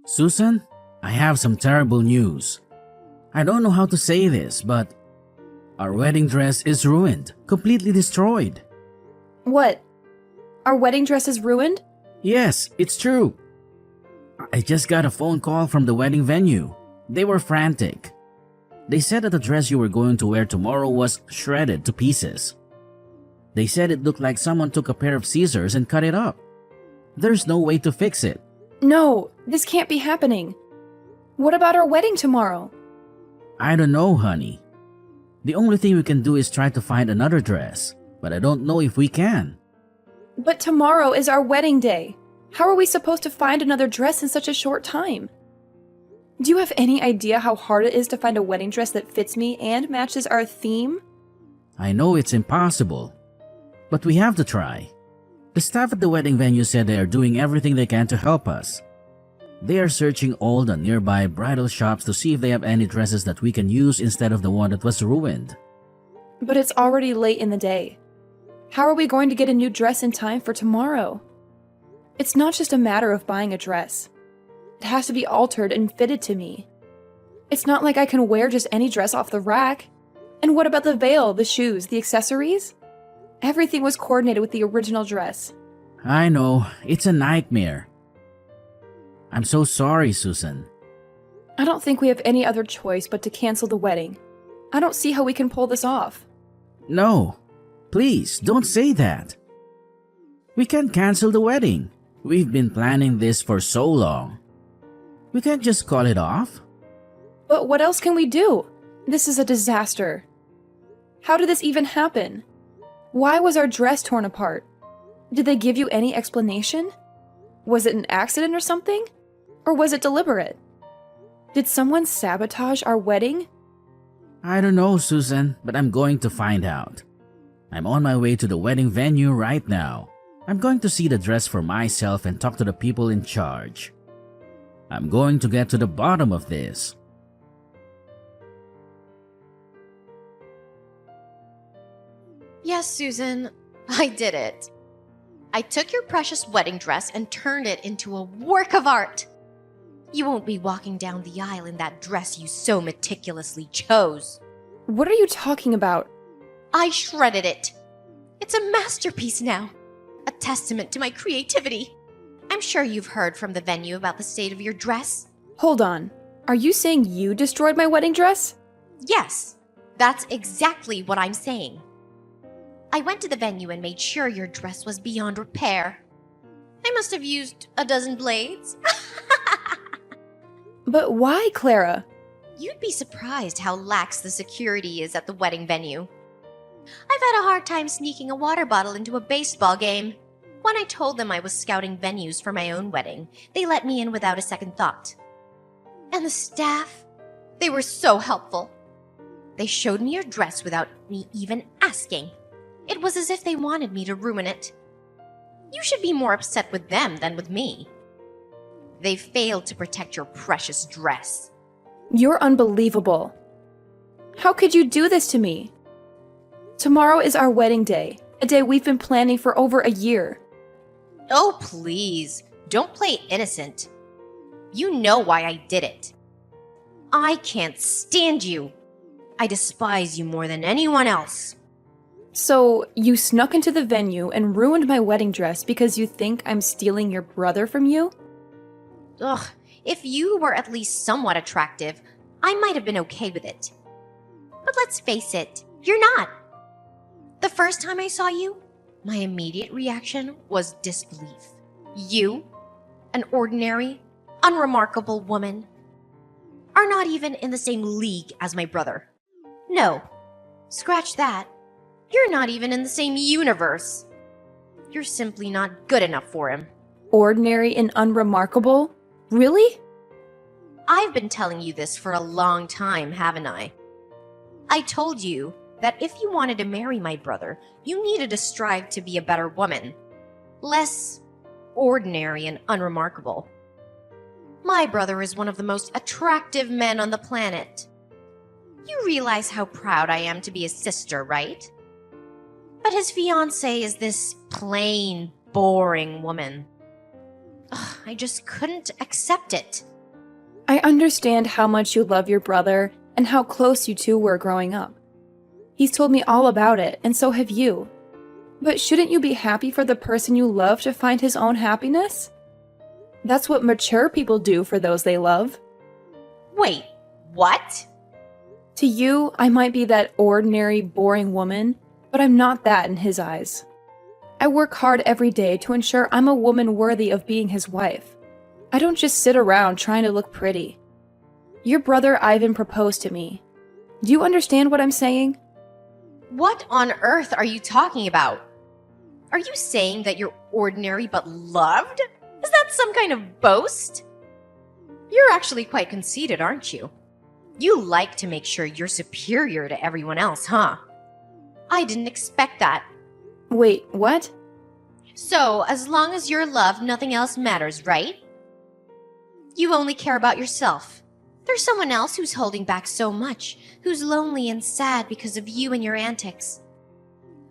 Susan, I have some terrible news. I don't know how to say this, but our wedding dress is ruined, completely destroyed. What? Our wedding dress is ruined? Yes, it's true. I just got a phone call from the wedding venue. They were frantic. They said that the dress you were going to wear tomorrow was shredded to pieces. They said it looked like someone took a pair of scissors and cut it up. There's no way to fix it. No, this can't be happening. What about our wedding tomorrow? I don't know, honey. The only thing we can do is try to find another dress, but I don't know if we can. But tomorrow is our wedding day. How are we supposed to find another dress in such a short time? Do you have any idea how hard it is to find a wedding dress that fits me and matches our theme? I know it's impossible, but we have to try. The staff at the wedding venue said they are doing everything they can to help us. They are searching all the nearby bridal shops to see if they have any dresses that we can use instead of the one that was ruined. But it's already late in the day. How are we going to get a new dress in time for tomorrow? It's not just a matter of buying a dress. It has to be altered and fitted to me. It's not like I can wear just any dress off the rack. And what about the veil, the shoes, the accessories? Everything was coordinated with the original dress. I know, it's a nightmare. I'm so sorry, Susan. I don't think we have any other choice but to cancel the wedding. I don't see how we can pull this off. No, please don't say that. We can't cancel the wedding. We've been planning this for so long. We can't just call it off. But what else can we do? This is a disaster. How did this even happen? Why was our dress torn apart? Did they give you any explanation? Was it an accident or something? Or was it deliberate? Did someone sabotage our wedding? I don't know, Susan, but I'm going to find out. I'm on my way to the wedding venue right now. I'm going to see the dress for myself and talk to the people in charge. I'm going to get to the bottom of this. Yes, Susan, I did it. I took your precious wedding dress and turned it into a work of art. You won't be walking down the aisle in that dress you so meticulously chose. What are you talking about? I shredded it. It's a masterpiece now, a testament to my creativity. I'm sure you've heard from the venue about the state of your dress. Hold on. Are you saying you destroyed my wedding dress? Yes, that's exactly what I'm saying. I went to the venue and made sure your dress was beyond repair. I must have used a dozen blades. But why, Clara? You'd be surprised how lax the security is at the wedding venue. I've had a hard time sneaking a water bottle into a baseball game. When I told them I was scouting venues for my own wedding, they let me in without a second thought. And the staff? They were so helpful. They showed me your dress without me even asking. It was as if they wanted me to ruin it. You should be more upset with them than with me. They failed to protect your precious dress. You're unbelievable. How could you do this to me? Tomorrow is our wedding day, a day we've been planning for over a year. Oh, please, don't play innocent. You know why I did it. I can't stand you. I despise you more than anyone else. So, you snuck into the venue and ruined my wedding dress because you think I'm stealing your brother from you? Ugh, if you were at least somewhat attractive, I might have been okay with it. But let's face it, you're not. The first time I saw you, my immediate reaction was disbelief. You, an ordinary, unremarkable woman, are not even in the same league as my brother. No, scratch that. You're not even in the same universe. You're simply not good enough for him. Ordinary and unremarkable? Really? I've been telling you this for a long time, haven't I? I told you that if you wanted to marry my brother, you needed to strive to be a better woman. Less ordinary and unremarkable. My brother is one of the most attractive men on the planet. You realize how proud I am to be his sister, right? But his fiancée is this plain, boring woman. Ugh, I just couldn't accept it. I understand how much you love your brother and how close you two were growing up. He's told me all about it, and so have you. But shouldn't you be happy for the person you love to find his own happiness? That's what mature people do for those they love. Wait, what? To you, I might be that ordinary, boring woman, but I'm not that in his eyes. I work hard every day to ensure I'm a woman worthy of being his wife. I don't just sit around trying to look pretty. Your brother Ivan proposed to me. Do you understand what I'm saying? What on earth are you talking about? Are you saying that you're ordinary but loved? Is that some kind of boast? You're actually quite conceited, aren't you? You like to make sure you're superior to everyone else, huh? I didn't expect that. Wait, what? So, as long as you're loved, nothing else matters, right? You only care about yourself. There's someone else who's holding back so much, who's lonely and sad because of you and your antics.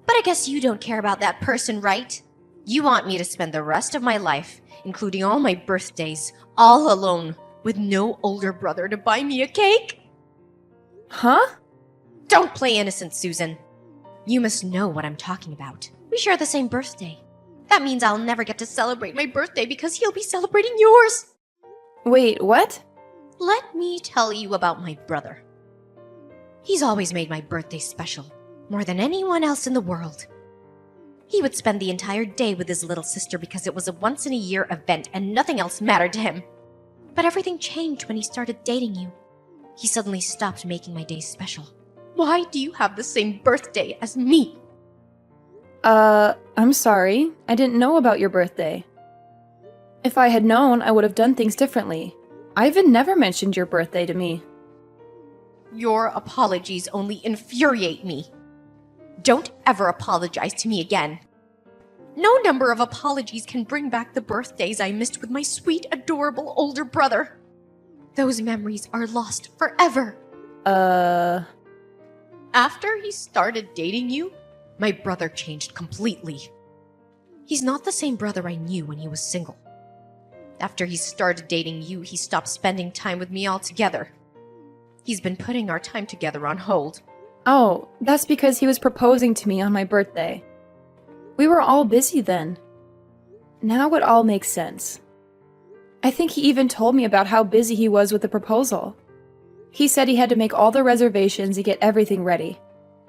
But I guess you don't care about that person, right? You want me to spend the rest of my life, including all my birthdays, all alone, with no older brother to buy me a cake? Huh? Don't play innocent, Susan. You must know what I'm talking about. We share the same birthday. That means I'll never get to celebrate my birthday because he'll be celebrating yours. Wait, what? Let me tell you about my brother. He's always made my birthday special, more than anyone else in the world. He would spend the entire day with his little sister because it was a once-in-a-year event and nothing else mattered to him. But everything changed when he started dating you. He suddenly stopped making my days special. Why do you have the same birthday as me? I'm sorry. I didn't know about your birthday. If I had known, I would have done things differently. Ivan never mentioned your birthday to me. Your apologies only infuriate me. Don't ever apologize to me again. No number of apologies can bring back the birthdays I missed with my sweet, adorable older brother. Those memories are lost forever. After he started dating you, my brother changed completely. He's not the same brother I knew when he was single. After he started dating you, he stopped spending time with me altogether. He's been putting our time together on hold. Oh, that's because he was proposing to me on my birthday. We were all busy then. Now it all makes sense. I think he even told me about how busy he was with the proposal. He said he had to make all the reservations and get everything ready.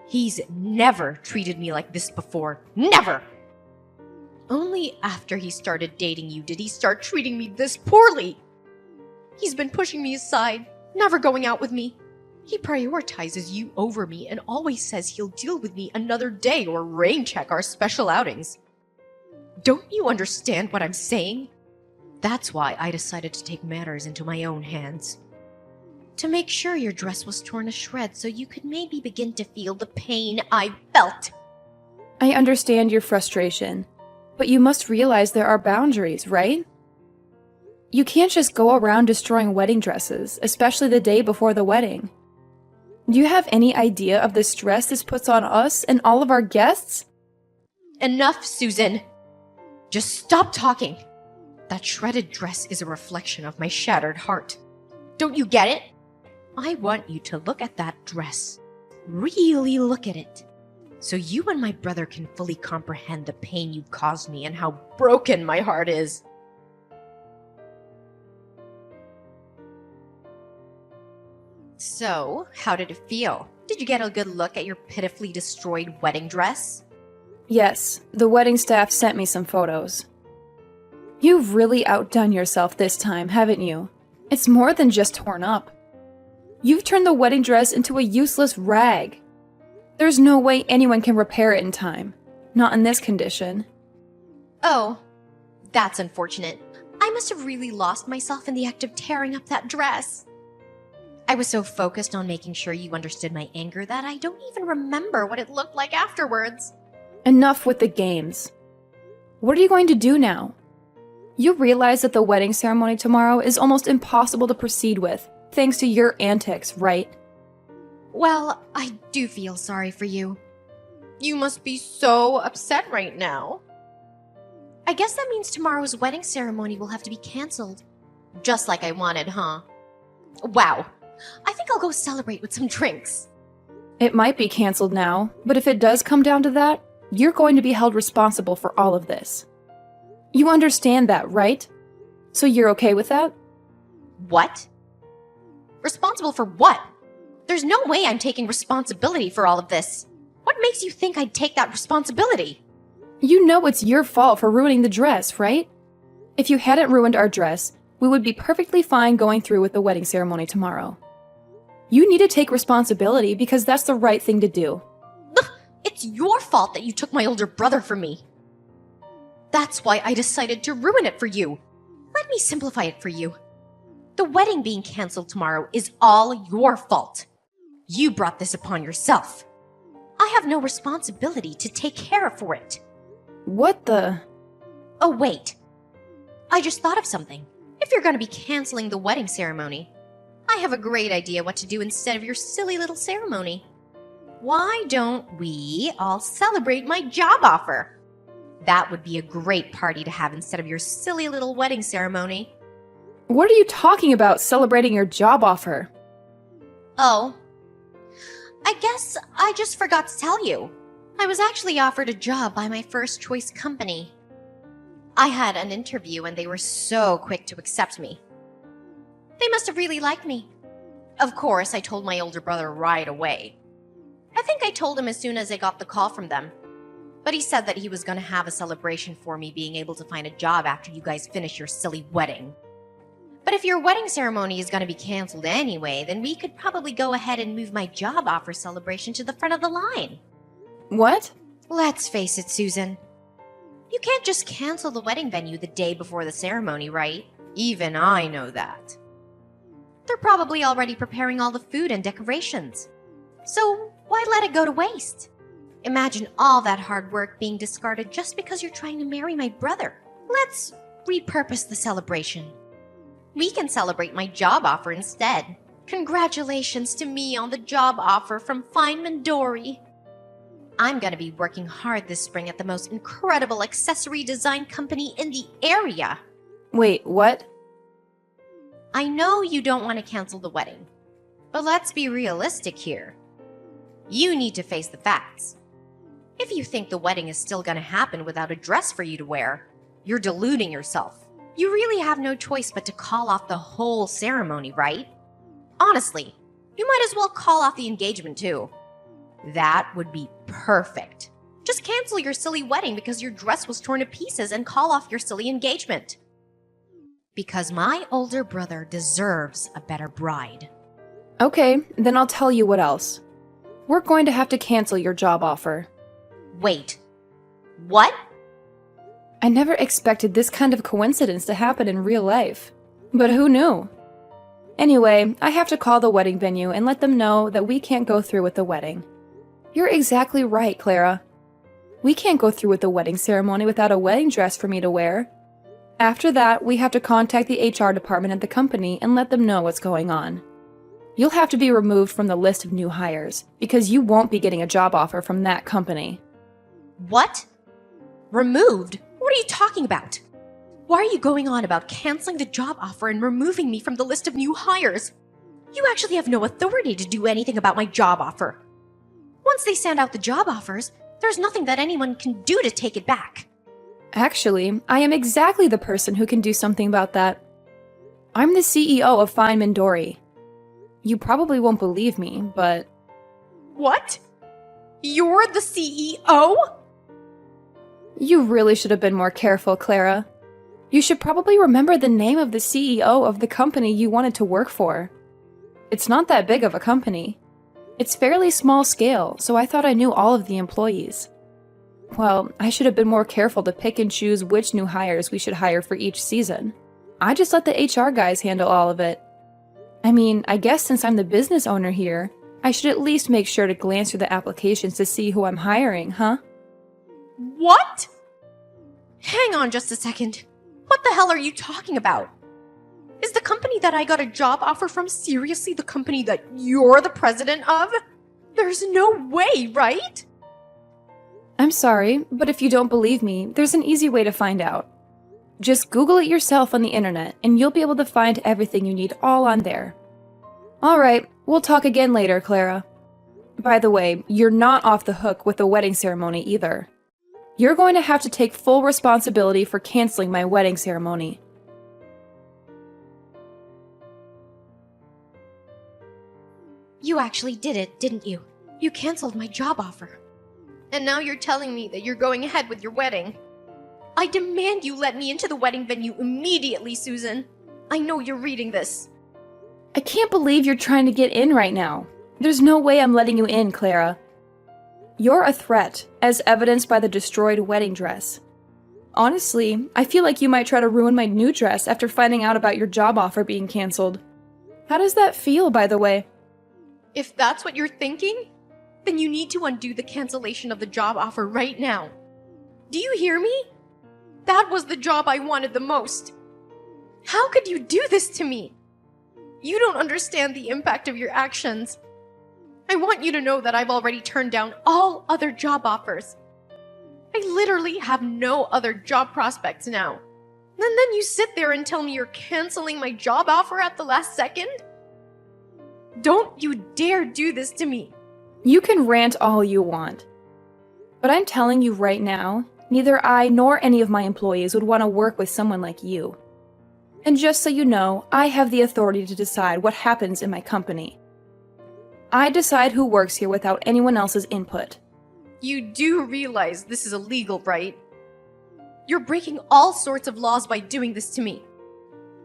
He's never treated me like this before. Never! Only after he started dating you did he start treating me this poorly. He's been pushing me aside, never going out with me. He prioritizes you over me and always says he'll deal with me another day or rain check our special outings. Don't you understand what I'm saying? That's why I decided to take matters into my own hands. To make sure your dress was torn to shreds so you could maybe begin to feel the pain I felt. I understand your frustration, but you must realize there are boundaries, right? You can't just go around destroying wedding dresses, especially the day before the wedding. Do you have any idea of the stress this puts on us and all of our guests? Enough, Susan. Just stop talking. That shredded dress is a reflection of my shattered heart. Don't you get it? I want you to look at that dress. Really look at it. So you and my brother can fully comprehend the pain you caused me and how broken my heart is. So, how did it feel? Did you get a good look at your pitifully destroyed wedding dress? Yes, the wedding staff sent me some photos. You've really outdone yourself this time, haven't you? It's more than just torn up. You've turned the wedding dress into a useless rag. There's no way anyone can repair it in time. Not in this condition. Oh, that's unfortunate. I must have really lost myself in the act of tearing up that dress. I was so focused on making sure you understood my anger that I don't even remember what it looked like afterwards. Enough with the games. What are you going to do now? You realize that the wedding ceremony tomorrow is almost impossible to proceed with, thanks to your antics, right? Well, I do feel sorry for you. You must be so upset right now. I guess that means tomorrow's wedding ceremony will have to be canceled. Just like I wanted, huh? Wow. I think I'll go celebrate with some drinks. It might be canceled now, but if it does come down to that, you're going to be held responsible for all of this. You understand that, right? So you're okay with that? What? Responsible for what? There's no way I'm taking responsibility for all of this. What makes you think I'd take that responsibility? You know it's your fault for ruining the dress, right? If you hadn't ruined our dress, we would be perfectly fine going through with the wedding ceremony tomorrow. You need to take responsibility because that's the right thing to do. It's your fault that you took my older brother from me. That's why I decided to ruin it for you. Let me simplify it for you. The wedding being canceled tomorrow is all your fault. You brought this upon yourself. I have no responsibility to take care for it. What the? Oh, wait. I just thought of something. If you're going to be canceling the wedding ceremony, I have a great idea what to do instead of your silly little ceremony. Why don't we all celebrate my job offer? That would be a great party to have instead of your silly little wedding ceremony. What are you talking about, celebrating your job offer? Oh, I guess I just forgot to tell you. I was actually offered a job by my first choice company. I had an interview and they were so quick to accept me. They must have really liked me. Of course, I told my older brother right away. I think I told him as soon as I got the call from them. But he said that he was going to have a celebration for me being able to find a job after you guys finish your silly wedding. But if your wedding ceremony is going to be canceled anyway, then we could probably go ahead and move my job offer celebration to the front of the line. What? Let's face it, Susan. You can't just cancel the wedding venue the day before the ceremony, right? Even I know that. They're probably already preparing all the food and decorations. So why let it go to waste? Imagine all that hard work being discarded just because you're trying to marry my brother. Let's repurpose the celebration. We can celebrate my job offer instead. Congratulations to me on the job offer from Feynman Dory. I'm going to be working hard this spring at the most incredible accessory design company in the area. Wait, what? I know you don't want to cancel the wedding, but let's be realistic here. You need to face the facts. If you think the wedding is still going to happen without a dress for you to wear, you're deluding yourself. You really have no choice but to call off the whole ceremony, right? Honestly, you might as well call off the engagement too. That would be perfect. Just cancel your silly wedding because your dress was torn to pieces and call off your silly engagement. Because my older brother deserves a better bride. Okay, then I'll tell you what else. We're going to have to cancel your job offer. Wait. What? I never expected this kind of coincidence to happen in real life. But who knew? Anyway, I have to call the wedding venue and let them know that we can't go through with the wedding. You're exactly right, Clara. We can't go through with the wedding ceremony without a wedding dress for me to wear. After that, we have to contact the HR department at the company and let them know what's going on. You'll have to be removed from the list of new hires because you won't be getting a job offer from that company. What? Removed? What are you talking about? Why are you going on about canceling the job offer and removing me from the list of new hires? You actually have no authority to do anything about my job offer. Once they send out the job offers, there's nothing that anyone can do to take it back. Actually, I am exactly the person who can do something about that. I'm the CEO of Feynman Dory. You probably won't believe me, but... What? You're the CEO? You really should have been more careful, Clara. You should probably remember the name of the CEO of the company you wanted to work for. It's not that big of a company. It's fairly small scale, so I thought I knew all of the employees. Well, I should have been more careful to pick and choose which new hires we should hire for each season. I just let the HR guys handle all of it. I mean, I guess since I'm the business owner here, I should at least make sure to glance through the applications to see who I'm hiring, huh? What? Hang on just a second. What the hell are you talking about? Is the company that I got a job offer from seriously the company that you're the president of? There's no way, right? I'm sorry, but if you don't believe me, there's an easy way to find out. Just Google it yourself on the internet, and you'll be able to find everything you need all on there. Alright, we'll talk again later, Clara. By the way, you're not off the hook with the wedding ceremony either. You're going to have to take full responsibility for canceling my wedding ceremony. You actually did it, didn't you? You canceled my job offer. And now you're telling me that you're going ahead with your wedding. I demand you let me into the wedding venue immediately, Susan. I know you're reading this. I can't believe you're trying to get in right now. There's no way I'm letting you in, Clara. You're a threat, as evidenced by the destroyed wedding dress. Honestly, I feel like you might try to ruin my new dress after finding out about your job offer being canceled. How does that feel, by the way? If that's what you're thinking, then you need to undo the cancellation of the job offer right now. Do you hear me? That was the job I wanted the most. How could you do this to me? You don't understand the impact of your actions. I want you to know that I've already turned down all other job offers. I literally have no other job prospects now. And then you sit there and tell me you're canceling my job offer at the last second? Don't you dare do this to me. You can rant all you want. But I'm telling you right now, neither I nor any of my employees would want to work with someone like you. And just so you know, I have the authority to decide what happens in my company. I decide who works here without anyone else's input. You do realize this is illegal, right? You're breaking all sorts of laws by doing this to me.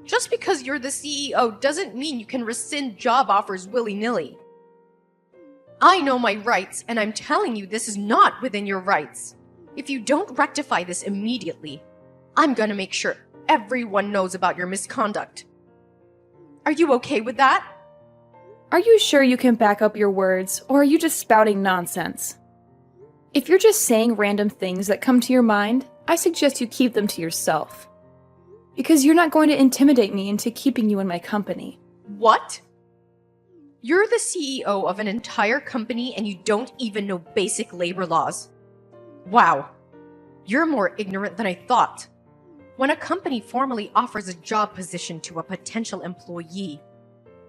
Just because you're the CEO doesn't mean you can rescind job offers willy-nilly. I know my rights, and I'm telling you this is not within your rights. If you don't rectify this immediately, I'm gonna make sure everyone knows about your misconduct. Are you okay with that? Are you sure you can back up your words, or are you just spouting nonsense? If you're just saying random things that come to your mind, I suggest you keep them to yourself. Because you're not going to intimidate me into keeping you in my company. What? You're the CEO of an entire company and you don't even know basic labor laws. Wow. You're more ignorant than I thought. When a company formally offers a job position to a potential employee,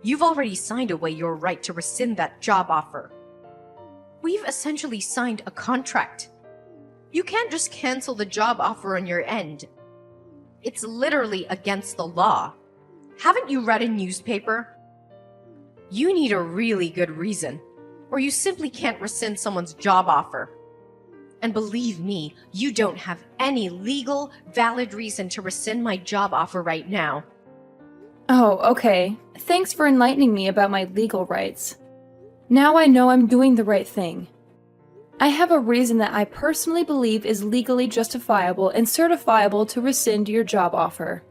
you've already signed away your right to rescind that job offer. We've essentially signed a contract. You can't just cancel the job offer on your end. It's literally against the law. Haven't you read a newspaper? You need a really good reason, or you simply can't rescind someone's job offer. And believe me, you don't have any legal, valid reason to rescind my job offer right now. Oh, okay. Thanks for enlightening me about my legal rights. Now I know I'm doing the right thing. I have a reason that I personally believe is legally justifiable and certifiable to rescind your job offer.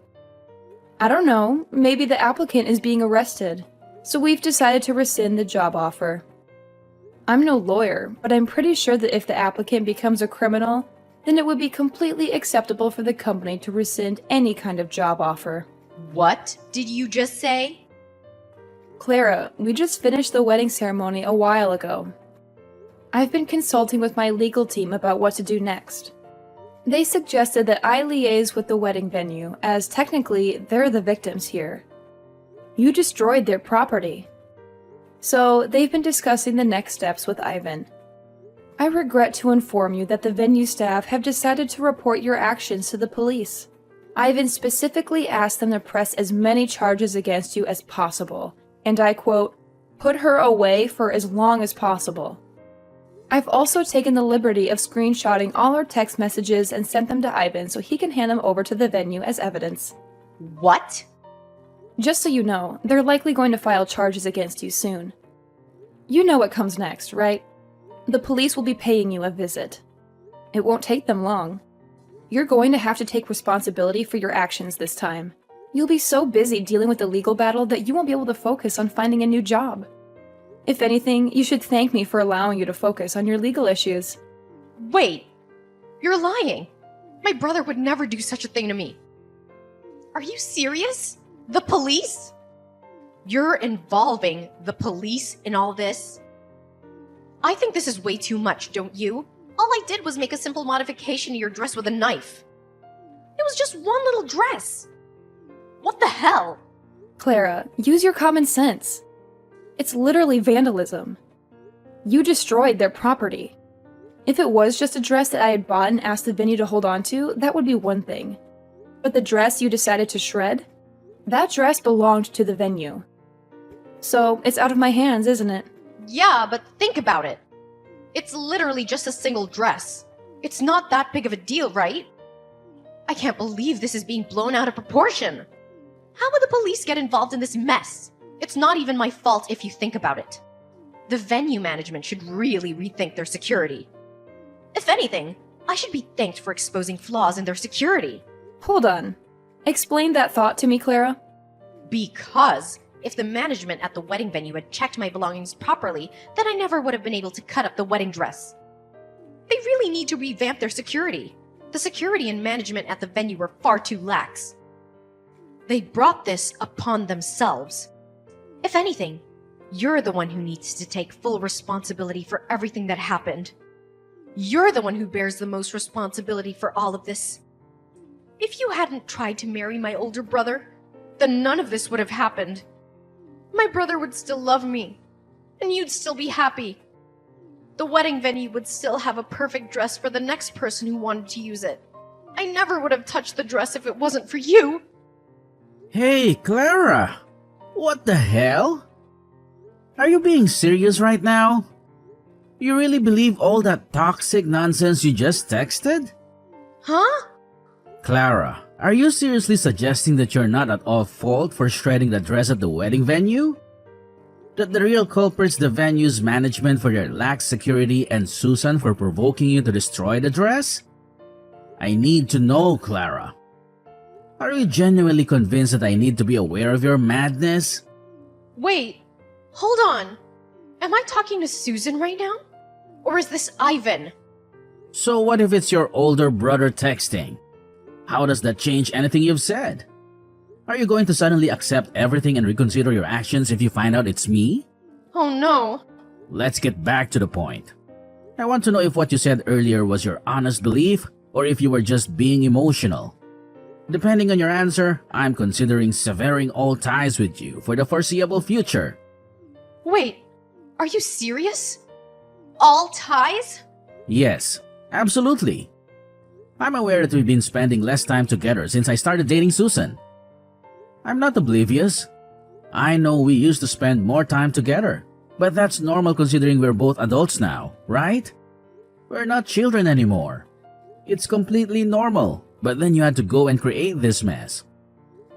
I don't know, maybe the applicant is being arrested, so we've decided to rescind the job offer. I'm no lawyer, but I'm pretty sure that if the applicant becomes a criminal, then it would be completely acceptable for the company to rescind any kind of job offer. What did you just say? Clara, we just finished the wedding ceremony a while ago. I've been consulting with my legal team about what to do next. They suggested that I liaise with the wedding venue, as technically they're the victims here. You destroyed their property. So they've been discussing the next steps with Ivan. I regret to inform you that the venue staff have decided to report your actions to the police. Ivan specifically asked them to press as many charges against you as possible, and I quote, "put her away for as long as possible." I've also taken the liberty of screenshotting all our text messages and sent them to Ivan so he can hand them over to the venue as evidence. What? Just so you know, they're likely going to file charges against you soon. You know what comes next, right? The police will be paying you a visit. It won't take them long. You're going to have to take responsibility for your actions this time. You'll be so busy dealing with the legal battle that you won't be able to focus on finding a new job. If anything, you should thank me for allowing you to focus on your legal issues. Wait, you're lying. My brother would never do such a thing to me. Are you serious? The police? You're involving the police in all this? I think this is way too much, don't you? All I did was make a simple modification to your dress with a knife. It was just one little dress. What the hell? Clara, use your common sense. It's literally vandalism. You destroyed their property. If it was just a dress that I had bought and asked the venue to hold on to, that would be one thing. But the dress you decided to shred? That dress belonged to the venue. So, it's out of my hands, isn't it? Yeah, but think about it. It's literally just a single dress. It's not that big of a deal, right? I can't believe this is being blown out of proportion. How would the police get involved in this mess? It's not even my fault if you think about it. The venue management should really rethink their security. If anything, I should be thanked for exposing flaws in their security. Hold on. Explain that thought to me, Clara. Because if the management at the wedding venue had checked my belongings properly, then I never would have been able to cut up the wedding dress. They really need to revamp their security. The security and management at the venue were far too lax. They brought this upon themselves. If anything, you're the one who needs to take full responsibility for everything that happened. You're the one who bears the most responsibility for all of this. If you hadn't tried to marry my older brother, then none of this would have happened. My brother would still love me, and you'd still be happy. The wedding venue would still have a perfect dress for the next person who wanted to use it. I never would have touched the dress if it wasn't for you. Hey, Clara! What the hell? Are you being serious right now? You really believe all that toxic nonsense you just texted? Huh? Clara, are you seriously suggesting that you're not at all fault for shredding the dress at the wedding venue? That the real culprit's the venue's management for their lax security and Susan for provoking you to destroy the dress? I need to know, Clara. Are you genuinely convinced that I need to be aware of your madness? Wait, hold on. Am I talking to Susan right now? Or is this Ivan? So what if it's your older brother texting? How does that change anything you've said? Are you going to suddenly accept everything and reconsider your actions if you find out it's me? Oh no. Let's get back to the point. I want to know if what you said earlier was your honest belief or if you were just being emotional. Depending on your answer, I'm considering severing all ties with you for the foreseeable future. Wait, are you serious? All ties? Yes, absolutely. I'm aware that we've been spending less time together since I started dating Susan. I'm not oblivious. I know we used to spend more time together, but that's normal considering we're both adults now, right? We're not children anymore. It's completely normal, but then you had to go and create this mess.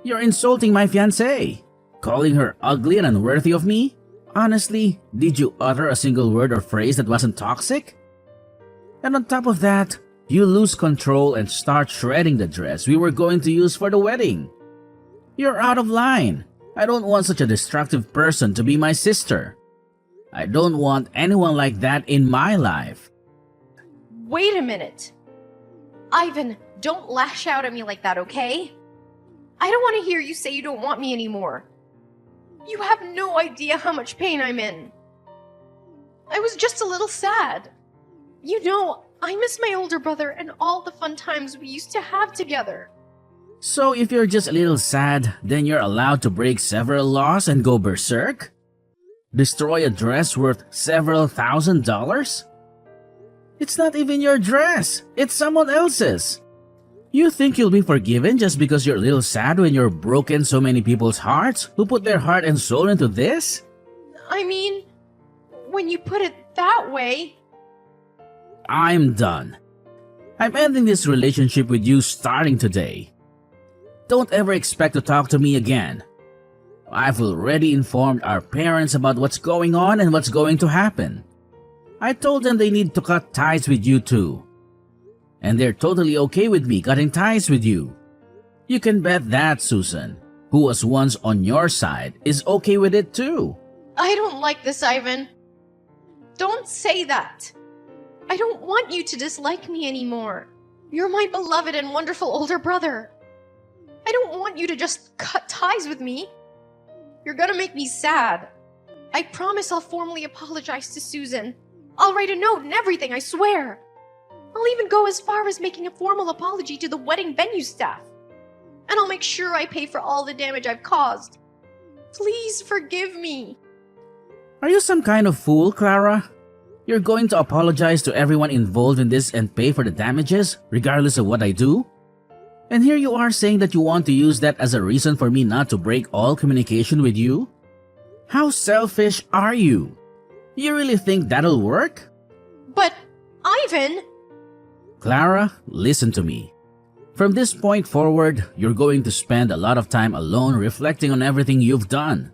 You're insulting my fiancée, calling her ugly and unworthy of me? Honestly, did you utter a single word or phrase that wasn't toxic? And on top of that, you lose control and start shredding the dress we were going to use for the wedding. You're out of line. I don't want such a destructive person to be my sister. I don't want anyone like that in my life. Wait a minute. Ivan, don't lash out at me like that, okay? I don't want to hear you say you don't want me anymore. You have no idea how much pain I'm in. I was just a little sad. You know, I miss my older brother and all the fun times we used to have together. So if you're just a little sad, then you're allowed to break several laws and go berserk? Destroy a dress worth several $1,000s? It's not even your dress, it's someone else's. You think you'll be forgiven just because you're a little sad when you're broken so many people's hearts who put their heart and soul into this? I mean, when you put it that way... I'm done. I'm ending this relationship with you starting today. Don't ever expect to talk to me again. I've already informed our parents about what's going on and what's going to happen. I told them they need to cut ties with you too. And they're totally okay with me cutting ties with you. You can bet that Susan, who was once on your side, is okay with it too. I don't like this, Ivan. Don't say that. I don't want you to dislike me anymore. You're my beloved and wonderful older brother. I don't want you to just cut ties with me. You're gonna make me sad. I promise I'll formally apologize to Susan. I'll write a note and everything, I swear. I'll even go as far as making a formal apology to the wedding venue staff. And I'll make sure I pay for all the damage I've caused. Please forgive me. Are you some kind of fool, Clara? You're going to apologize to everyone involved in this and pay for the damages, regardless of what I do? And here you are saying that you want to use that as a reason for me not to break all communication with you? How selfish are you? You really think that'll work? But, Ivan! Clara, listen to me. From this point forward, you're going to spend a lot of time alone reflecting on everything you've done.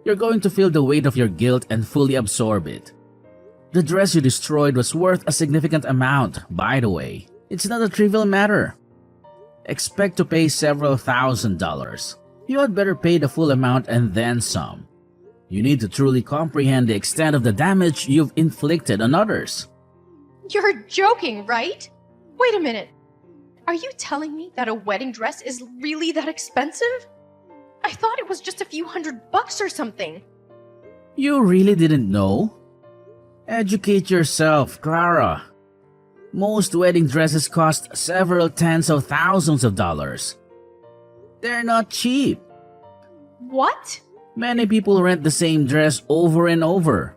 You're going to feel the weight of your guilt and fully absorb it. The dress you destroyed was worth a significant amount, by the way. It's not a trivial matter. Expect to pay several $1,000s. You had better pay the full amount and then some. You need to truly comprehend the extent of the damage you've inflicted on others. You're joking, right? Wait a minute. Are you telling me that a wedding dress is really that expensive? I thought it was just a few $100 or something. You really didn't know? Educate yourself, Clara. Most wedding dresses cost several tens of thousands of dollars. They're not cheap. What? Many people rent the same dress over and over.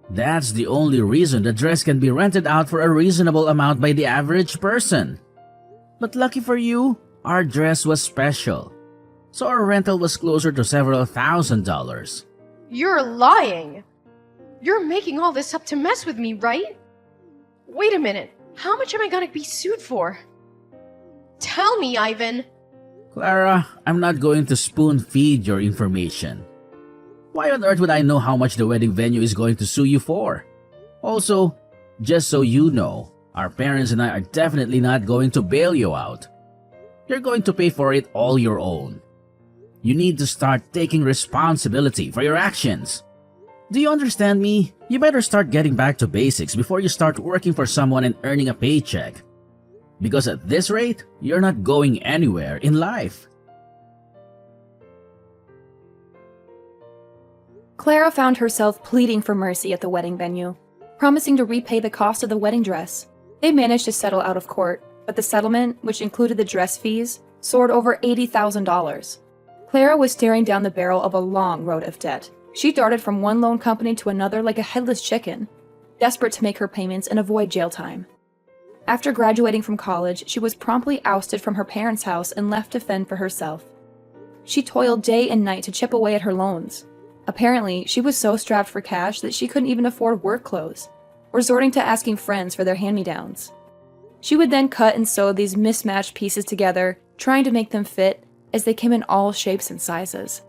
That's the only reason the dress can be rented out for a reasonable amount by the average person. But lucky for you, our dress was special. So our rental was closer to several $1,000s. You're lying. You're making all this up to mess with me, right? Wait a minute. How much am I gonna be sued for? Tell me, Ivan. Clara, I'm not going to spoon-feed your information. Why on earth would I know how much the wedding venue is going to sue you for? Also, just so you know, our parents and I are definitely not going to bail you out. You're going to pay for it all your own. You need to start taking responsibility for your actions. Do you understand me? You better start getting back to basics before you start working for someone and earning a paycheck. Because at this rate, you're not going anywhere in life. Clara found herself pleading for mercy at the wedding venue, promising to repay the cost of the wedding dress. They managed to settle out of court, but the settlement, which included the dress fees, soared over $80,000. Clara was staring down the barrel of a long road of debt. She darted from one loan company to another like a headless chicken, desperate to make her payments and avoid jail time. After graduating from college, she was promptly ousted from her parents' house and left to fend for herself. She toiled day and night to chip away at her loans. Apparently, she was so strapped for cash that she couldn't even afford work clothes, resorting to asking friends for their hand-me-downs. She would then cut and sew these mismatched pieces together, trying to make them fit, as they came in all shapes and sizes.